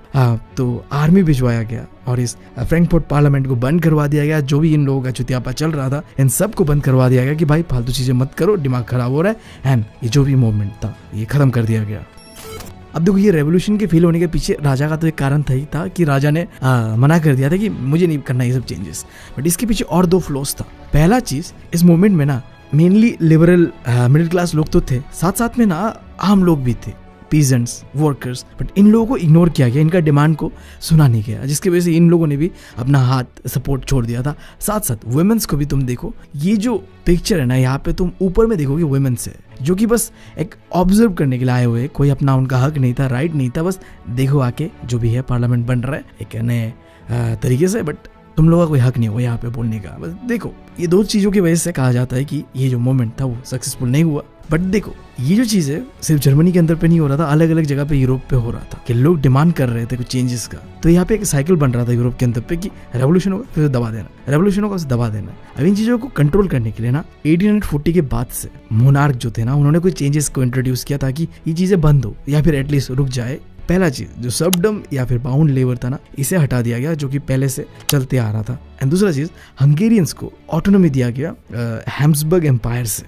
तो आर्मी भिजवाया गया और इस फ्रैंकफर्ट पार्लियामेंट को बंद करवा दिया गया। जो भी इन लोगों का चुतियापा चल रहा था, इन सब को बंद करवा दिया गया कि भाई फालतू चीजें मत करो, दिमाग खराब हो रहा है, एंड ये जो भी मूवमेंट था ये खत्म कर दिया गया। अब देखो, ये रेवोल्यूशन के फेल होने के पीछे राजा का तो एक कारण था ही था कि राजा ने मना कर दिया था कि मुझे नहीं करना ये सब चेंजेस, बट इसके पीछे और 2 फ्लॉस था। पहला चीज, इस मूवमेंट में ना मेनली लिबरल मिडिल क्लास लोग तो थे, साथ साथ में ना आम लोग भी थे, पीजेंट्स, वर्कर्स, बट इन लोगों को इग्नोर किया गया, इनका डिमांड को सुना नहीं गया, जिसकी वजह से इन लोगों ने भी अपना हाथ सपोर्ट छोड़ दिया था। साथ साथ वुमेन्स को भी तुम देखो, ये जो पिक्चर है ना यहाँ पे तुम ऊपर में देखोगे वुमेन्स है जो कि बस एक ऑब्जर्व करने के लिए आए हुए, कोई अपना उनका हक नहीं था, राइट नहीं था, बस देखो आके जो भी है पार्लियामेंट बन रहा है एक नए तरीके से, बट तुम लोगों का कोई हक नहीं हो यहाँ पे बोलने का। बस देखो, ये 2 चीजों की वजह से कहा जाता है कि ये जो मोमेंट था वो सक्सेसफुल नहीं हुआ। बट देखो, ये जो चीज है सिर्फ जर्मनी के अंदर पे नहीं हो रहा था, अलग अलग जगह पे यूरोप पे हो रहा था कि लोग डिमांड कर रहे थे कुछ चेंजेस का। तो यहाँ पे एक साइकिल बन रहा था यूरोप के अंदर पे कि रेवोल्यूशन होगा फिर दबा देना, रेवोल्यूशन होगा फिर दबा देना। अब इन चीजों को कंट्रोल करने के लिए ना 1840 के बाद से मोनार्क जो थे ना, उन्होंने कुछ चेंजेस को इंट्रोड्यूस किया ताकि ये चीजें बंद हो या फिर एटलीस्ट रुक जाए। पहला चीज, जो सर्वडम या फिर बाउंड लेबर था ना, इसे हटा दिया गया जो कि पहले से चलते आ रहा था। एंड दूसरा चीज, हंगेरियंस को ऑटोनॉमी दिया गया हैब्सबर्ग एम्पायर से।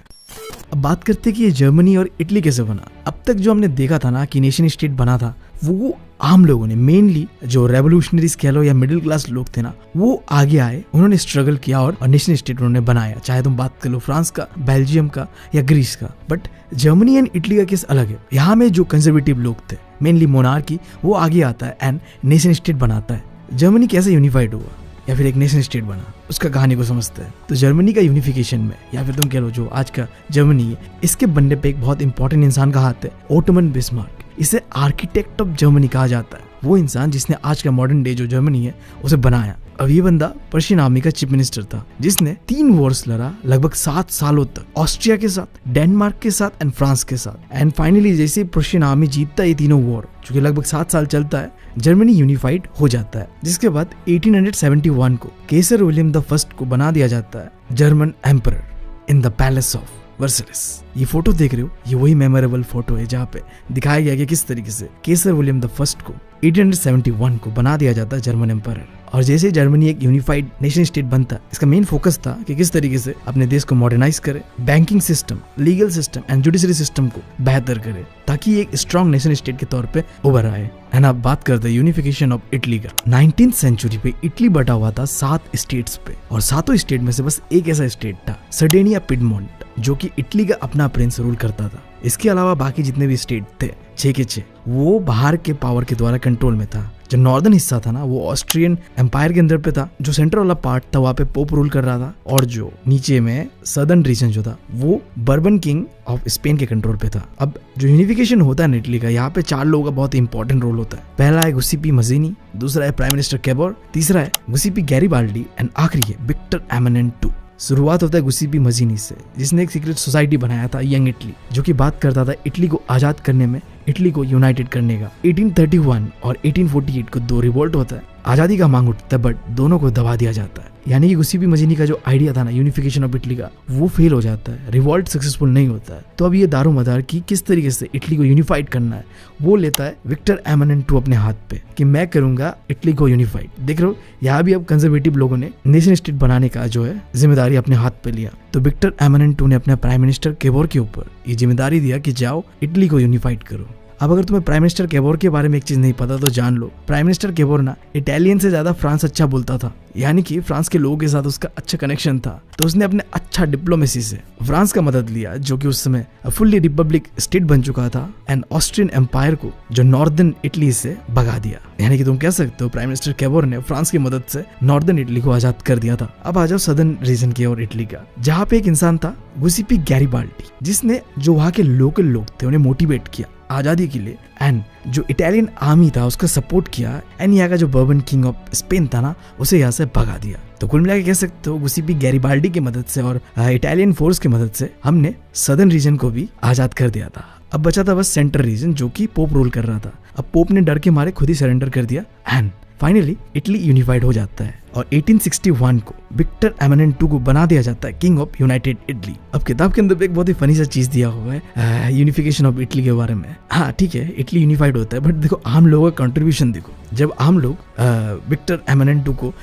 अब बात करते हैं कि ये जर्मनी और इटली कैसे बना। अब तक जो हमने देखा था ना कि नेशन स्टेट बना था, वो आम लोगों ने, मेनली जो रेवोल्यूशनरीज कह लो या मिडिल क्लास लोग थे ना, वो आगे आए, उन्होंने स्ट्रगल किया और नेशन स्टेट उन्होंने बनाया। चाहे तुम बात कर लो फ्रांस का, बेल्जियम का या ग्रीस का। बट जर्मनी एंड इटली का केस अलग है। यहाँ में जो कंजर्वेटिव लोग थे, मेनली मोनार्की, वो आगे आता है एंड नेशन स्टेट बनाता है। जर्मनी कैसे यूनिफाइड हुआ या फिर एक नेशन स्टेट बना, उसका कहानी को समझते हैं। तो जर्मनी का यूनिफिकेशन में, या फिर तुम कह लो जो आज का जर्मनी है, इसके बनने पे एक बहुत इंपॉर्टेंट इंसान का हाथ है, ओटोमन बिस्मार्क। इसे आर्किटेक्ट ऑफ जर्मनी कहा जाता है, वो इंसान जिसने आज का मॉडर्न डे जो जर्मनी है उसे बनाया। अब ये बंदा पर्शियन आर्मी का चीफ मिनिस्टर था, जिसने 3 वॉर्स लड़ा लगभग 7 सालों तक, ऑस्ट्रिया के साथ, डेनमार्क के साथ एंड फ्रांस के साथ। एंड फाइनली जैसे पर्शियन आर्मी जीतता है ये तीनों वॉर, जो कि लगभग 7 साल चलता है, जर्मनी यूनिफाइड हो जाता है। जिसके बाद 1871 को केसर विलियम द फर्स्ट को बना दिया जाता है German emperor in the palace of Versailles. ये फोटो देख रहे हो, ये वही मेमोरेबल फोटो है जहाँ पे दिखाया गया कि किस तरीके से केसर विलियम द फर्स्ट को 1871 को बना दिया जाता है जर्मन एम्परर। और जैसे जर्मनी एक यूनिफाइड नेशन स्टेट बनता, इसका मेन फोकस था कि किस तरीके से अपने देश को मॉडर्नाइज करे, banking system, legal system and judiciary system को बेहतर करे, ताकि एक स्ट्रॉन्ग नेशन स्टेट के तौर पे उभर आए। एंड अब बात करते हैं यूनिफिकेशन ऑफ इटली का। 19th सेंचुरी पे इटली बटा हुआ था 7 स्टेट्स पे, और 7 स्टेट में से बस एक ऐसा स्टेट था, सर्डेनिया पिडमोंट, जो कि इटली का अपना प्रिंस रूल करता था। इसके अलावा बाकी जितने भी स्टेट थे 6 के 6 वो बाहर के पावर के द्वारा कंट्रोल में था। जो नॉर्दर्न हिस्सा था ना वो ऑस्ट्रियन एम्पायर के अंदर पे था, जो सेंट्रल वाला पार्ट था वहाँ पे पोप रूल कर रहा था, और जो नीचे में सदर्न रीजन जो था वो बर्बन किंग ऑफ स्पेन के कंट्रोल पे था। अब जो यूनिफिकेशन होता है इटली का, यहाँ पे 4 लोगों का बहुत इंपॉर्टेंट रोल होता है। पहला है गुसिपी मजीनी, दूसरा है प्राइम मिनिस्टर केबोर, तीसरा है गुसिपी गैरिबाल्डी एंड आखिरी है विक्टर एमनेंट II। शुरुआत होता है गुसिपी मजीनी से, जिसने एक सीक्रेट सोसाइटी बनाया था यंग इटली, जो कि बात करता था इटली को आजाद करने में, इटली को यूनाइटेड करने का। 1831 और 1848 को 2 रिवोल्ट होता है, आजादी का मांग उठता है, बट दोनों को दबा दिया जाता है। यानी कि गुसिपी मजीनी का जो आइडिया था ना यूनिफिकेशन ऑफ इटली का, वो फेल हो जाता है, रिवॉल्ट सक्सेसफुल नहीं होता है। तो अब ये दारोमदार की किस तरीके से इटली को यूनिफाइड करना है वो लेता है विक्टर एमनेंट II अपने हाथ पे, कि मैं करूंगा इटली को यूनिफाइड। देख रहे हो यहाँ भी अब कंजर्वेटिव लोगों ने नेशन स्टेट बनाने का जो है जिम्मेदारी अपने हाथ पे लिया। तो विक्टर एमनेंट II ने अपने प्राइम मिनिस्टर केबोर के ऊपर ये जिम्मेदारी दिया कि जाओ इटली को यूनिफाइड करो। अब अगर तुम्हें प्राइम मिनिस्टर केबोर के बारे में एक चीज नहीं पता तो जान लो, प्राइम मिनिस्टर केबोर ना इटालियन से ज्यादा फ्रांस अच्छा बोलता था, यानी कि फ्रांस के लोगों के साथ उसका अच्छा कनेक्शन था। तो उसने अपने अच्छा डिप्लोमेसी से फ्रांस का मदद लिया, जो कि उस समय फुल्ली रिपब्लिक स्टेट बन चुका था, एंड ऑस्ट्रियन एम्पायर को जो नॉर्दर्न इटली से भगा दिया। यानी कि तुम कह सकते हो प्राइम मिनिस्टर केबोर ने फ्रांस की मदद से नॉर्दर्न इटली को आजाद कर दिया था। अब आ जाओ सदर्न रीजन की और इटली का, जहाँ पे एक इंसान था गुसिपी गैरिबाल्डी, जिसने जो वहाँ के लोकल लोग थे उन्हें मोटिवेट किया आजादी के लिए, एंड जो इटालियन आर्मी था उसका सपोर्ट किया, एंड यहाँ का जो बर्बन किंग ऑफ स्पेन था ना उसे यहाँ से भगा दिया। तो कुल मिला के कह सकते हो गुसिपी गैरिबाल्डी की मदद से और इटालियन फोर्स की मदद से हमने सदर्न रीजन को भी आजाद कर दिया था। अब बचा था बस सेंट्रल रीजन, जो कि पोप रूल कर रहा था। अब पोप ने डर के मारे खुद ही सरेंडर कर दिया, एंड फाइनली इटली यूनिफाइड हो जाता है, और 1861 को विक्टर एमनेंट II को बना दिया जाता है किंग ऑफ यूनाइटेड इटली। अब किताब के अंदर एक बहुत ही फनी सा चीज दिया हुआ है यूनिफिकेशन ऑफ इटली के बारे में। हाँ ठीक है, इटली यूनिफाइड होता है, बट देखो आम लोगों का कंट्रीब्यूशन देखो। जब आम लोग विक्टर एमनेंट II को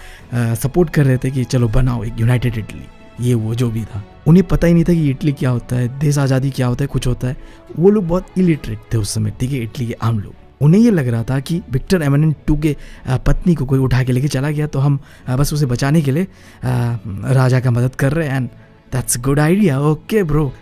सपोर्ट कर रहे थे कि चलो बनाओ एक यूनाइटेड इटली, ये वो जो भी था, उन्हें पता ही नहीं था कि इटली क्या होता है, देश आज़ादी क्या होता है, कुछ होता है। वो लोग बहुत इलिटरेट थे उस समय, ठीक है, इटली के आम लोग। उन्हें ये लग रहा था कि विक्टर एमनेंट II के पत्नी को कोई उठा के लेके चला गया, तो हम बस उसे बचाने के लिए राजा का मदद कर रहे हैं, and that's good idea, okay bro,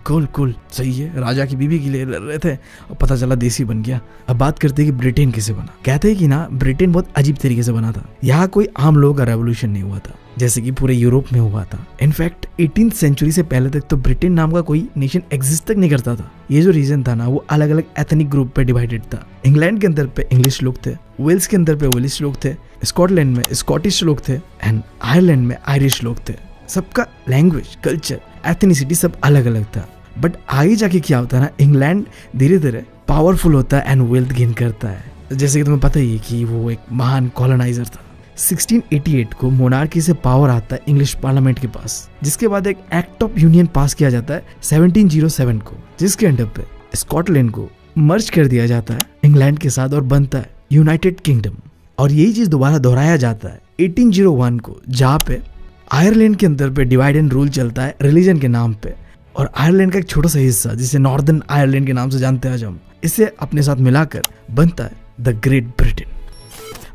cool सही है। राजा की बीवी के लिए लड़ रहे थे और पता चला देसी बन गया। अब बात करते हैं कि ब्रिटेन कैसे बना। कहते हैं कि ना ब्रिटेन बहुत अजीब तरीके से बना था। यहाँ कोई आम लोगों का रेवोल्यूशन नहीं हुआ था जैसे कि पूरे यूरोप में हुआ था। इनफैक्ट 18th सेंचुरी से पहले तक तो ब्रिटेन नाम का कोई नेशन एग्जिस्ट तक नहीं करता था। ये जो रीजन था ना वो अलग अलग एथनिक ग्रुप पे डिवाइडेड था। इंग्लैंड के अंदर पे इंग्लिश लोग थे, वेल्स के अंदर पे वेलिश लोग थे, स्कॉटलैंड में स्कॉटिश लोग थे, एंड आयरलैंड में आयरिश लोग थे। सबका लैंग्वेज, कल्चर, एथनिसिटी सब अलग अलग था। बट आगे जाके क्या होता है ना, इंग्लैंड धीरे धीरे पावरफुल होता है एंड वेल्थ गेन करता है। जैसे कि तुम्हें पता ही है कि वो एक महान कॉलोनाइजर था। 1688 को मोनार्की से पावर आता है इंग्लिश पार्लियामेंट के पास, जिसके बाद एक एक्ट ऑफ यूनियन पास किया जाता है 1707 को, जिसके अंडर पे स्कॉटलैंड को मर्ज कर दिया जाता है इंग्लैंड के साथ और बनता है यूनाइटेड किंगडम। और यही चीज दोबारा दोहराया जाता है 1801 को, जहाँ पे आयरलैंड के अंदर पे डिवाइड एंड रूल चलता है रिलीजन के नाम पे, और आयरलैंड का एक छोटा सा हिस्सा जिसे नॉर्दर्न आयरलैंड के नाम से जानते हैं आज हम, इसे अपने साथ मिलाकर बनता है द ग्रेट ब्रिटेन।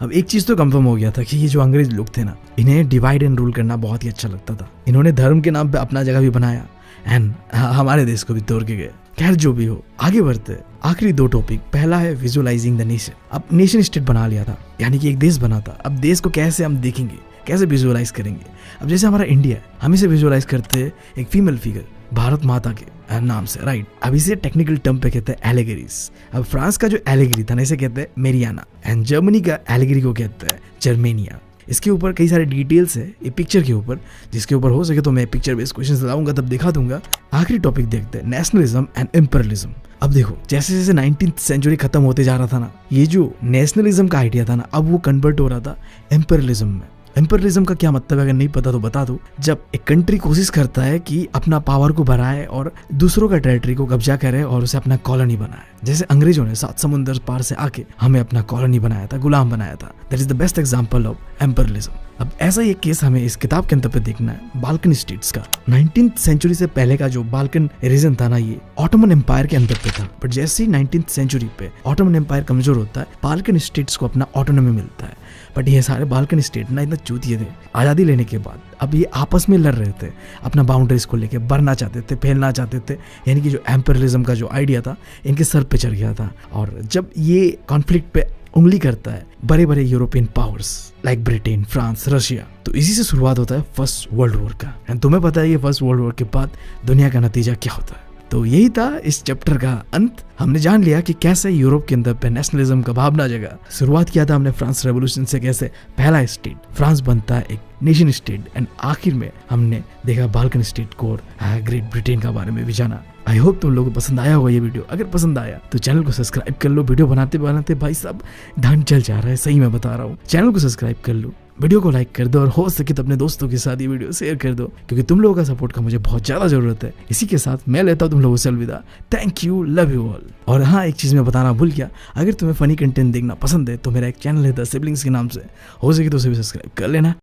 अब एक चीज तो कंफर्म हो गया था कि ये जो अंग्रेज लोग थे ना, इन्हें डिवाइड एंड रूल करना बहुत ही अच्छा लगता था। इन्होंने धर्म के नाम पे अपना जगह भी बनाया एंड हमारे देश को भी तोड़ के गए। खैर जो भी हो, आगे बढ़ते। आखिरी 2 टॉपिक। पहला है विजुअलाइजिंग द नेशन। अब नेशन स्टेट बना लिया था, यानी कि एक देश बना था। अब देश को कैसे हम देखेंगे, कैसे विजुअलाइज करेंगे। अब जैसे हमारा इंडिया है, हम इसे विजुअलाइज करते हैं एक फीमेल फिगर भारत माता के नाम से, राइट। अब इसे टेक्निकल टर्म पे कहते हैं एलेगरीज। अब फ्रांस का जो एलेगरी था ना, इसे कहते हैं मेरियाना, एंड जर्मनी का एलेगरी को कहते हैं जर्मेनिया। इसके ऊपर कई सारे डिटेल्स है ये पिक्चर के ऊपर, जिसके ऊपर हो सके तो मैं पिक्चर बेस्ड क्वेश्चंस लाऊंगा, तब दिखा दूंगा। आखिरी टॉपिक देखते हैं, नेशनलिज्म एंड इम्पेरियलिज्म। अब देखो जैसे जैसे 19th सेंचुरी खत्म होते जा रहा था ना, ये जो नेशनलिज्म का आइडिया था ना, अब वो कन्वर्ट हो रहा था इम्पेरियलिज्म में। इम्पेरियलिज्म का क्या मतलब है, अगर नहीं पता तो बता दो। जब एक कंट्री कोशिश करता है कि अपना पावर को बढ़ाए और दूसरों का टेरिटरी को कब्जा करे और उसे अपना कॉलोनी बनाए। जैसे अंग्रेजों ने 7 समुंदर पार से आके हमें अपना कॉलोनी बनाया था, गुलाम बनाया था। That is the best example of imperialism. अब ऐसा ही एक केस हमें इस किताब के अंदर पे देखना है, बाल्कन स्टेट्स का। 19th सेंचुरी से पहले का जो बाल्कन रीजन था ना, ये ऑटोमन एम्पायर के अंदर पे था। बट जैसे ही 19th सेंचुरी पे ऑटोमन एम्पायर कमजोर होता है, बाल्कन स्टेट्स को अपना ऑटोनॉमी मिलता है। बट ये सारे बाल्कन स्टेट ना इतना चूतिए थे। आजादी लेने के बाद अब ये आपस में लड़ रहे थे, अपना बाउंड्रीज को लेके बढ़ना चाहते थे, फैलना चाहते थे, यानी कि जो एम्पेरियलिज्म का जो आइडिया था इनके सर पे चढ़ गया था। और जब ये कॉन्फ्लिक्ट पे उंगली करता है बड़े बड़े European powers like Britain, France, Russia, तो इसी से शुरुआत होता है फर्स्ट वर्ल्ड वॉर का। एंड तुम्हें पता है ये फर्स्ट वर्ल्ड वॉर के बाद दुनिया का नतीजा क्या होता है। तो यही था इस चैप्टर का अंत। हमने जान लिया कि कैसे यूरोप के अंदर पे नेशनलिज्म का भावना जगा। शुरुआत किया था हमने फ्रांस रेवोल्यूशन से, कैसे पहला स्टेट फ्रांस बनता है एक नेशन स्टेट, एंड आखिर में हमने देखा बाल्कन स्टेट को और ग्रेट ब्रिटेन का बारे में भी जाना। आई होप तुम लोगों को पसंद आया होगा ये वीडियो। अगर पसंद आया तो चैनल को सब्सक्राइब कर लो। वीडियो बनाते बनाते भाई साहब ढंग चल जा रहा है, सही मैं बता रहा हूँ। चैनल को सब्सक्राइब कर लो, वीडियो को लाइक कर दो, और हो सके तो अपने दोस्तों के साथ ये वीडियो शेयर कर दो, क्योंकि तुम लोगों का सपोर्ट का मुझे बहुत ज्यादा जरूरत है। इसी के साथ मैं लेता हूँ तुम लोगों से अलविदा। Thank you, love you all. और हाँ, एक चीज मैं बताना भूल गया, अगर तुम्हें फनी कंटेंट देखना पसंद है तो मेरा एक चैनल है द सिबलिंग्स के नाम से, हो सके तो उसे भी सब्सक्राइब कर लेना।